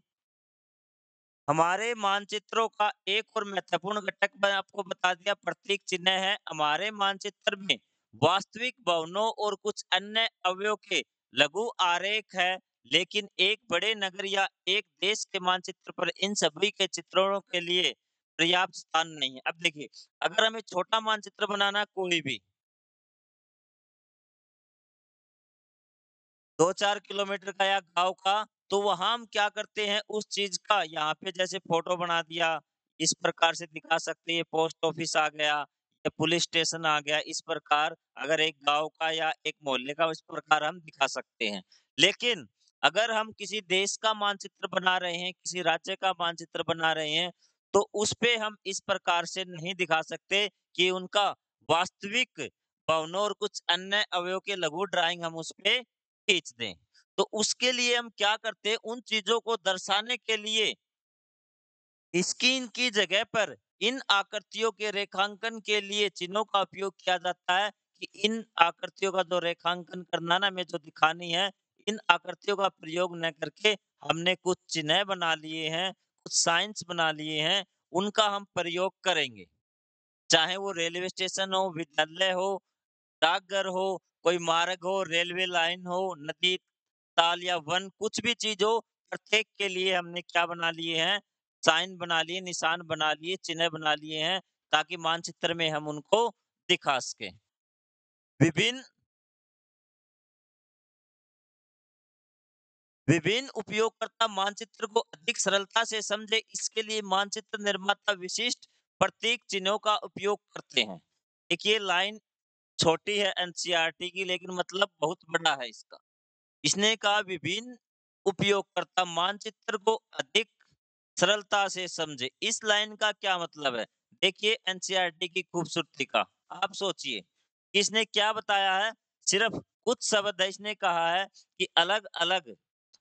हमारे मानचित्रों का एक और महत्वपूर्ण घटक मैं आपको बता दिया प्रतीक चिन्ह है। हमारे मानचित्र में वास्तविक भवनों और कुछ अन्य अवयव के लघु आरेख है, लेकिन एक बड़े नगर या एक देश के मानचित्र पर इन सभी के चित्रणों के लिए पर्याप्त स्थान नहीं है। अब देखिए, अगर हमें छोटा मानचित्र बनाना है कोई भी 2-4 किलोमीटर का या गाँव का, तो वहाँ हम क्या करते हैं उस चीज़ का यहाँ पे जैसे फ़ोटो बना दिया, इस प्रकार से दिखा सकते हैं, पोस्ट ऑफ़िस आ गया या पुलिस स्टेशन आ गया, इस प्रकार अगर एक गाँव का या एक मोहल्ले का इस प्रकार हम दिखा सकते हैं। लेकिन अगर हम किसी देश का मानचित्र बना रहे हैं, किसी राज्य का मानचित्र बना रहे हैं, तो उसपे हम इस प्रकार से नहीं दिखा सकते कि उनका वास्तविक भवनों और कुछ अन्य अवयव के लघु ड्राइंग हम उसपे खींच दें। तो उसके लिए हम क्या करते हैं, उन चीज़ों को दर्शाने के लिए स्क्रीन की जगह पर इन आकृतियों के रेखांकन के लिए चिन्हों का उपयोग किया जाता है कि इन आकृतियों का जो रेखांकन करना ना हमें जो दिखानी है, इन आकृतियों का प्रयोग न करके हमने कुछ चिन्ह बना लिए हैं, कुछ साइन्स बना लिए हैं, उनका हम प्रयोग करेंगे। चाहे वो रेलवे स्टेशन हो, विद्यालय हो, डाकघर हो, कोई मार्ग हो, रेलवे लाइन हो, नदी, ताल या वन कुछ भी चीज़ हो, प्रत्येक के लिए हमने क्या बना लिए हैं, साइन बना लिए, निशान बना लिए, चिन्ह बना लिए हैं, ताकि मानचित्र में हम उनको दिखा सकें। विभिन्न विभिन्न उपयोगकर्ता मानचित्र को अधिक सरलता से समझे इसके लिए मानचित्र निर्माता विशिष्ट प्रतीक चिन्हों का उपयोग करते हैं। देखिए लाइन छोटी है एनसीईआरटी की लेकिन मतलब बहुत बड़ा है इसका। इसने कहा विभिन्न उपयोगकर्ता मानचित्र को अधिक सरलता से समझे। इस लाइन का क्या मतलब है? देखिए एनसीईआरटी की खूबसूरती का। आप सोचिए कि इसने क्या बताया है? सिर्फ कुछ शब्द है इसने कहा है कि अलग-अलग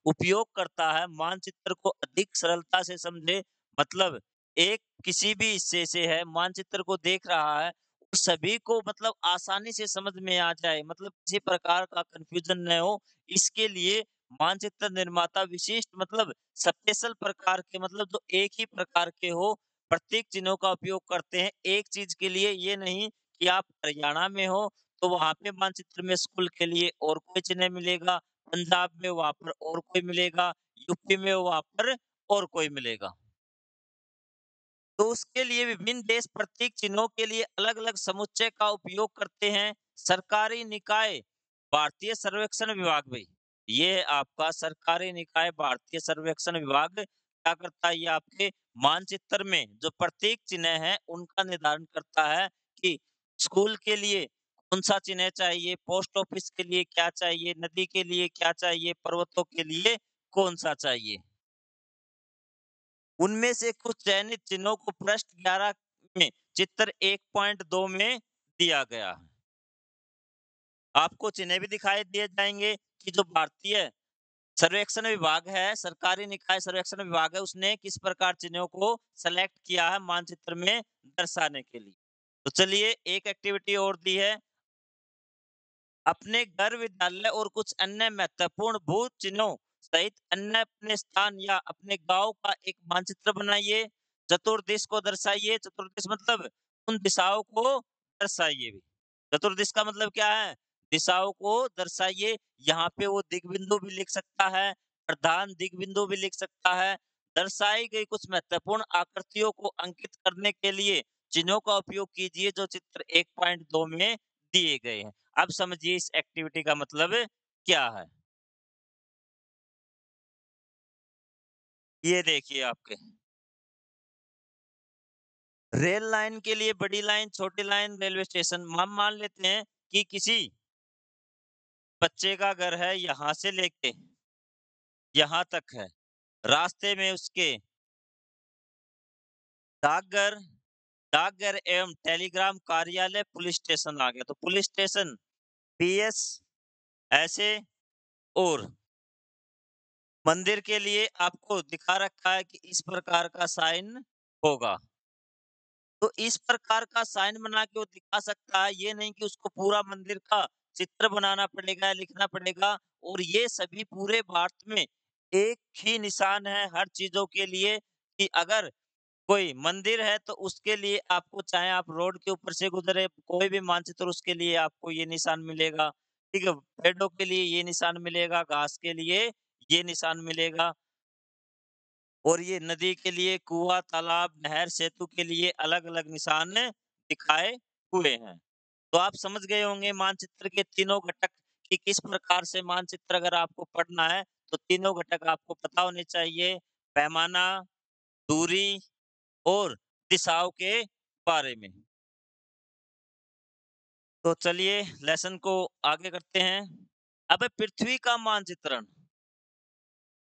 उपयोग करता है मानचित्र को अधिक सरलता से समझे मतलब एक किसी भी हिस्से से है मानचित्र को देख रहा है उस सभी को मतलब आसानी से समझ में आ जाए मतलब किसी प्रकार का कंफ्यूजन न हो इसके लिए मानचित्र निर्माता विशिष्ट मतलब स्पेशल प्रकार के मतलब जो एक ही प्रकार के हो प्रत्येक चिन्हों का उपयोग करते हैं एक चीज के लिए ये नहीं कि आप हरियाणा में हो तो वहां पे मानचित्र में स्कूल के लिए और कोई चिन्ह मिलेगा पंजाब में वहाँ पर और कोई मिलेगा, यूपी में वहाँ पर और कोई मिलेगा। तो उसके लिए विभिन्न देश प्रतीक चिन्हों के लिए अलग-अलग समुच्चय का उपयोग करते हैं। सरकारी निकाय, भारतीय सर्वेक्षण विभाग भी। ये है आपका सरकारी निकाय भारतीय सर्वेक्षण विभाग क्या करता है ये आपके मानचित्र में जो प्रतीक चिन्ह है उनका निर्धारण करता है कि स्कूल के लिए कौन-सा चिन्ह चाहिए, पोस्ट ऑफिस के लिए क्या चाहिए, नदी के लिए क्या चाहिए, पर्वतों के लिए कौन-सा चाहिए। उनमें से कुछ चयनित चिन्हों को पृष्ठ 11 में चित्र 1.2 में दिया गया है। आपको चिन्ह भी दिखाई दिए जाएँगे कि जो भारतीय सर्वेक्षण विभाग है, सरकारी निकाय सर्वेक्षण विभाग है, उसने किस प्रकार चिन्हों को सेलेक्ट किया है मानचित्र में दर्शाने के लिए। तो चलिए एक एक्टिविटी और दी है अपने घर, विद्यालय और कुछ अन्य महत्वपूर्ण भू चिन्हों सहित अन्य अपने स्थान या अपने गांव का एक मानचित्र बनाइए। चतुर्दिश को दर्शाइए। चतुर्दिश मतलब उन दिशाओं को दर्शाइए भी। चतुर्दिश का मतलब क्या है? दिशाओं को दर्शाइए। यहाँ पे वो दिग्बिंदु भी लिख सकता है। प्रधान दिग्बिंदु भी लिख सकता है। दर्शाई गई कुछ महत्वपूर्ण आकृतियों को अंकित करने के लिए चिन्हों का उपयोग कीजिए जो चित्र 1.2 में दिए गए हैं। अब समझिए इस एक्टिविटी का मतलब क्या है? ये देखिए आपके रेल लाइन के लिए बड़ी लाइन, छोटी लाइन, रेलवे स्टेशन। हम मान लेते हैं कि किसी बच्चे का घर है यहाँ से लेके यहाँ तक है। रास्ते में उसके डाकघर डाकघर एवं टेलीग्राम कार्यालय, पुलिस स्टेशन आ गया। तो पुलिस स्टेशन, पीएस ऐसे और मंदिर के लिए आपको दिखा रखा है कि इस प्रकार का साइन होगा। तो इस प्रकार का साइन बना के वो दिखा सकता है, ये नहीं कि उसको पूरा मंदिर का चित्र बनाना पड़ेगा, लिखना पड़ेगा और ये सभी पूरे भारत में एक ही निशान है हर चीज़ों के लिए कि अगर कोई मंदिर है तो उसके लिए आपको चाहे आप रोड के ऊपर से गुज़रे, कोई भी मानचित्र उसके लिए आपको ये निशान मिलेगा, ठीक है? पेड़ों के लिए ये निशान मिलेगा, घास के लिए ये निशान मिलेगा और ये नदी के लिए कुआँ, तालाब, नहर, सेतु के लिए अलग-अलग निशान दिखाए हुए हैं। तो आप समझ गए होंगे मानचित्र के तीनों घटक कि किस प्रकार से मानचित्र अगर आपको पढ़ना है, तो तीनों घटक आपको पता होने चाहिए, पैमाना, दूरी और दिशाओं के बारे में। तो चलिए लेसन को आगे करते हैं। अब पृथ्वी का मानचित्रण।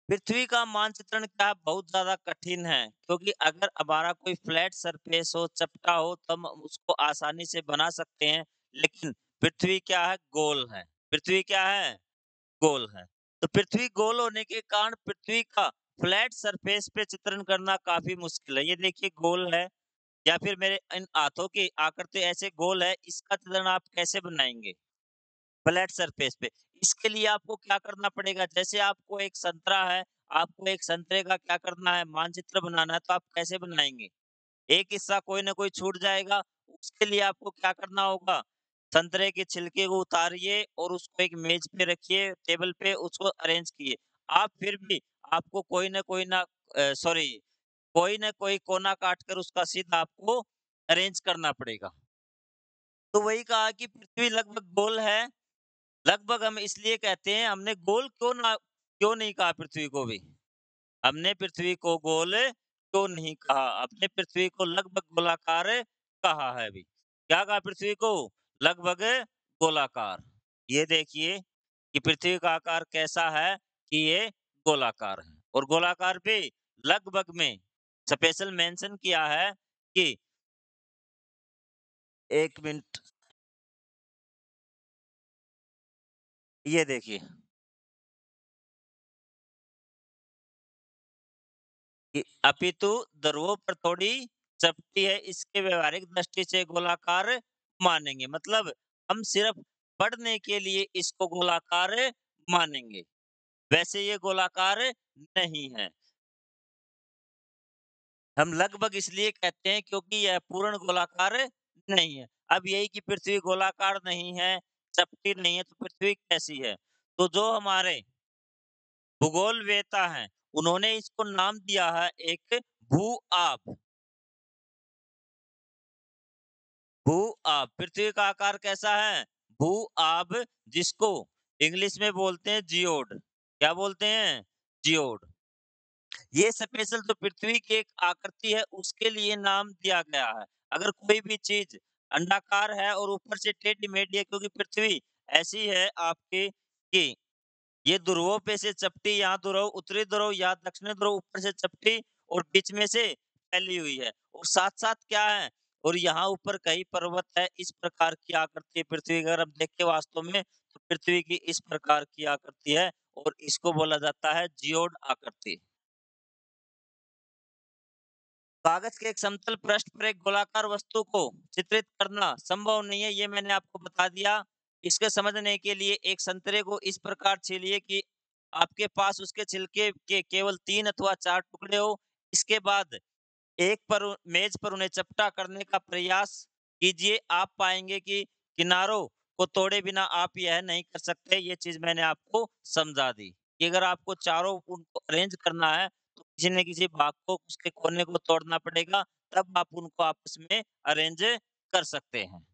पृथ्वी का मानचित्रण क्या है, बहुत ज़्यादा कठिन है क्योंकि अगर हमारा कोई फ्लैट सरफेस हो, चपटा हो तो हम उसको आसानी से बना सकते हैं। लेकिन पृथ्वी क्या है, गोल है। पृथ्वी क्या है, गोल है। तो पृथ्वी गोल होने के कारण पृथ्वी का फ्लैट सरफेस पे चित्रण करना काफ़ी मुश्किल है। ये देखिए गोल है या फिर मेरे इन हाथों की आकृति ऐसे गोल है, इसका चित्रण आप कैसे बनाएँगे? फ्लैट सरफेस पे। इसके लिए आपको क्या करना पड़ेगा? जैसे आपको एक संतरा है, आपको एक संतरे का क्या करना है? मानचित्र बनाना है, तो आप कैसे बनाएँगे? एक हिस्सा कोई ना कोई छूट जाएगा, उसके लिए आपको क्या करना होगा? संतरे के छिलके को उतारिए और उसको एक मेज़ पे रखिए, टेबल पे उसको अरेंज किए। आप फिर भी आपको सॉरी कोई ना कोई कोना काट कर उसका सीधा आपको अरेंज करना पड़ेगा। तो वही कहा कि पृथ्वी लगभग गोल है। लगभग हम इसलिए कहते हैं हमने गोल क्यों नहीं कहा पृथ्वी को भी? हमने पृथ्वी को गोल क्यों नहीं कहा? हमने पृथ्वी को लगभग गोलाकार कहा है अभी। क्या कहा पृथ्वी को? लगभग गोलाकार। ये देखिए कि पृथ्वी का आकार कैसा है कि ये गोलाकार है और गोलाकार भी लगभग में स्पेशल मेंशन किया है कि 1 मिनट ये देखिए कि अपितु ध्रुवों पर थोड़ी चपटी है, इसके व्यवहारिक दृष्टि से गोलाकार मानेंगे। मतलब हम सिर्फ पढ़ने के लिए इसको गोलाकार मानेंगे, वैसे ये गोलाकार नहीं है। हम लगभग इसलिए कहते हैं क्योंकि यह पूर्ण गोलाकार नहीं है। अब यही कि पृथ्वी गोलाकार नहीं है, चपटी नहीं है, तो पृथ्वी कैसी है? तो जो हमारे भूगोलवेत्ता हैं, उन्होंने इसको नाम दिया है एक भू-आप। भू-आब, पृथ्वी का आकार कैसा है? भू-आब, जिसको इंग्लिश में बोलते हैं जियोड। क्या बोलते हैं? जियोड। ये स्पेशल जो पृथ्वी की एक आकृति है, उसके लिए नाम दिया गया है। अगर कोई भी चीज़ अंडाकार है और ऊपर से टेढ़ी-मेढ़ी है क्योंकि पृथ्वी ऐसी है आपकी कि ये ध्रुवों पे से चपटी, यहाँ ध्रुव, उत्तरी ध्रुव, यहाँ दक्षिणी ध्रुव, ऊपर से चपटी और बीच में से फैली हुई है। और साथ-साथ क्या है? और यहाँ ऊपर कई पर्वत है, इस प्रकार की आकृति है पृथ्वी की। अगर हम देखें वास्तव में तो पृथ्वी की इस प्रकार की आकृति है और इसको बोला जाता है जियोड आकृति। कागज के एक समतल पृष्ठ पर एक गोलाकार वस्तु को चित्रित करना संभव नहीं है, ये मैंने आपको बता दिया। इसके समझने के लिए एक संतरे को इस प्रकार छीलिए कि आपके पास उसके छिलके के केवल 3 अथवा 4 टुकड़े हो। इसके बाद एक पर मेज पर उन्हें चपटा करने का प्रयास कीजिए। आप पाएँगे कि किनारों को तोड़े बिना आप यह नहीं कर सकते। ये चीज़ मैंने आपको समझा दी। कि अगर आपको चारों उनको अरेंज करना है, तो किसी न किसी भाग को, उसके कोने को तोड़ना पड़ेगा, तब आप उनको आपस में अरेंज कर सकते हैं।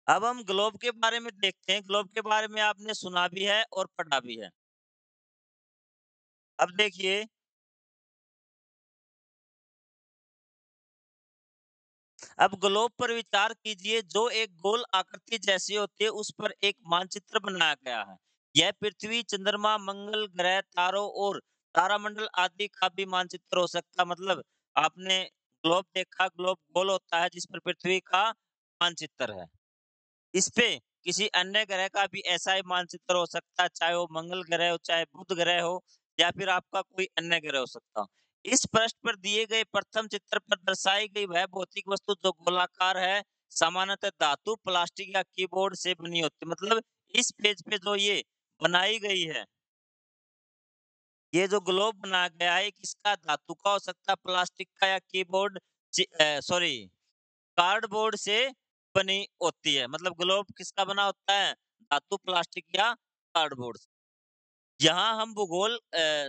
अब हम ग्लोब के बारे में देखते हैं, ग्लोब के बारे में आपने सुना भी है और पढ़ा भी है। अब देखिए, अब ग्लोब पर विचार कीजिए जो एक गोल आकृति जैसी होती है, उस पर एक मानचित्र बनाया गया है। यह पृथ्वी, चंद्रमा, मंगल ग्रह, तारों और तारामंडल आदि का भी मानचित्र हो सकता है। मतलब आपने ग्लोब देखा, ग्लोब गोल होता है जिस पर पृथ्वी का मानचित्र है। इसपे किसी अन्य ग्रह का भी ऐसा ही मानचित्र हो सकता है, चाहे वो मंगल ग्रह हो, चाहे बुध ग्रह हो या फिर आपका कोई अन्य ग्रह हो सकता हो। इस पृष्ठ पर दिए गए प्रथम चित्र पर दर्शाई गई वह भौतिक वस्तु जो गोलाकार है, सामान्यतः धातु, प्लास्टिक या कीबोर्ड से बनी होती है। मतलब इस पेज पे जो ये बनाई गई है, ये जो ग्लोब बनाया गया है, ये किसका धातु का हो सकता है, प्लास्टिक का या कीबोर्ड सॉरी कार्डबोर्ड से बनी होती है। मतलब ग्लोब किसका बना होता है? धातु, प्लास्टिक या कार्डबोर्ड से। यहाँ हम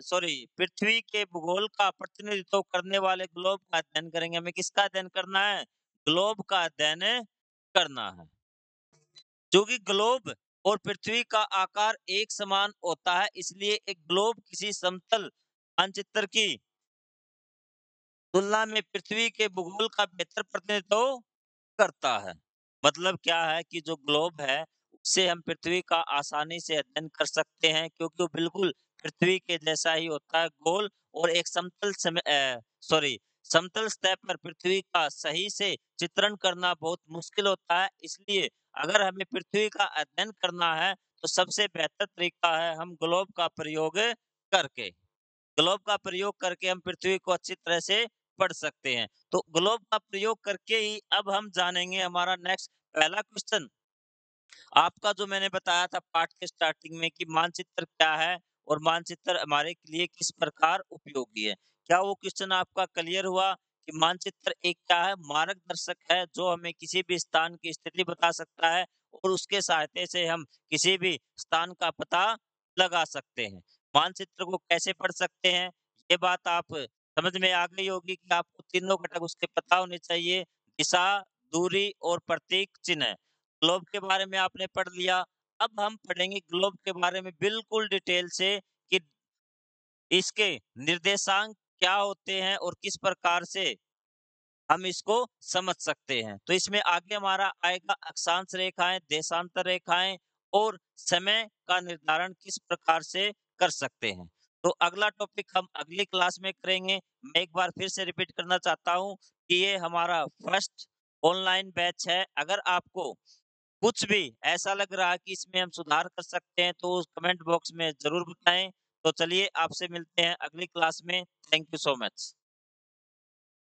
सॉरी पृथ्वी के भूगोल का प्रतिनिधित्व करने वाले ग्लोब का अध्ययन करेंगे। हमें किसका अध्ययन करना है? ग्लोब का अध्ययन करना है। चूँकि ग्लोब और पृथ्वी का आकार एक समान होता है, इसलिए एक ग्लोब किसी समतल मानचित्र की तुलना में पृथ्वी के भूगोल का बेहतर प्रतिनिधित्व करता है। मतलब क्या है कि जो ग्लोब है, उससे हम पृथ्वी का आसानी से अध्ययन कर सकते हैं क्योंकि वो बिल्कुल पृथ्वी के जैसा ही होता है, गोल और एक समतल सतह पर पृथ्वी का सही से चित्रण करना बहुत मुश्किल होता है। इसलिए अगर हमें पृथ्वी का अध्ययन करना है, तो सबसे बेहतर तरीका है हम ग्लोब का प्रयोग करके। ग्लोब का प्रयोग करके हम पृथ्वी को अच्छी तरह से पढ़ सकते हैं। तो ग्लोब का प्रयोग करके ही अब हम जानेंगे हमारा नेक्स्ट पहला क्वेश्चन, आपका जो मैंने बताया था पाठ के स्टार्टिंग में कि मानचित्र क्या है और मानचित्र हमारे लिए किस प्रकार उपयोगी है। क्या वो क्वेश्चन आपका क्लियर हुआ कि मानचित्र एक क्या है? मार्गदर्शक है जो हमें किसी भी स्थान की स्थिति बता सकता है और उसके सहायता से हम किसी भी स्थान का पता लगा सकते हैं। मानचित्र को कैसे पढ़ सकते हैं? ये बात आप समझ में आ गई होगी कि आपको तीनों घटक उसके पता होने चाहिए, दिशा, दूरी और प्रतीक चिन्ह। ग्लोब के बारे में आपने पढ़ लिया। अब हम पढ़ेंगे ग्लोब के बारे में बिल्कुल डिटेल से कि इसके निर्देशांक क्या होते हैं और किस प्रकार से हम इसको समझ सकते हैं। तो इसमें आगे हमारा आएगा अक्षांश रेखाएँ, देशांतर रेखाएँ और समय का निर्धारण किस प्रकार से कर सकते हैं। तो अगला टॉपिक हम अगली क्लास में करेंगे। मैं एक बार फिर से रिपीट करना चाहता हूँ कि ये हमारा फर्स्ट ऑनलाइन बैच है। अगर आपको कुछ भी ऐसा लग रहा है कि इसमें हम सुधार कर सकते हैं, तो कमेंट बॉक्स में ज़रूर बताएँ। तो चलिए आपसे मिलते हैं अगली क्लास में। Thank you so much.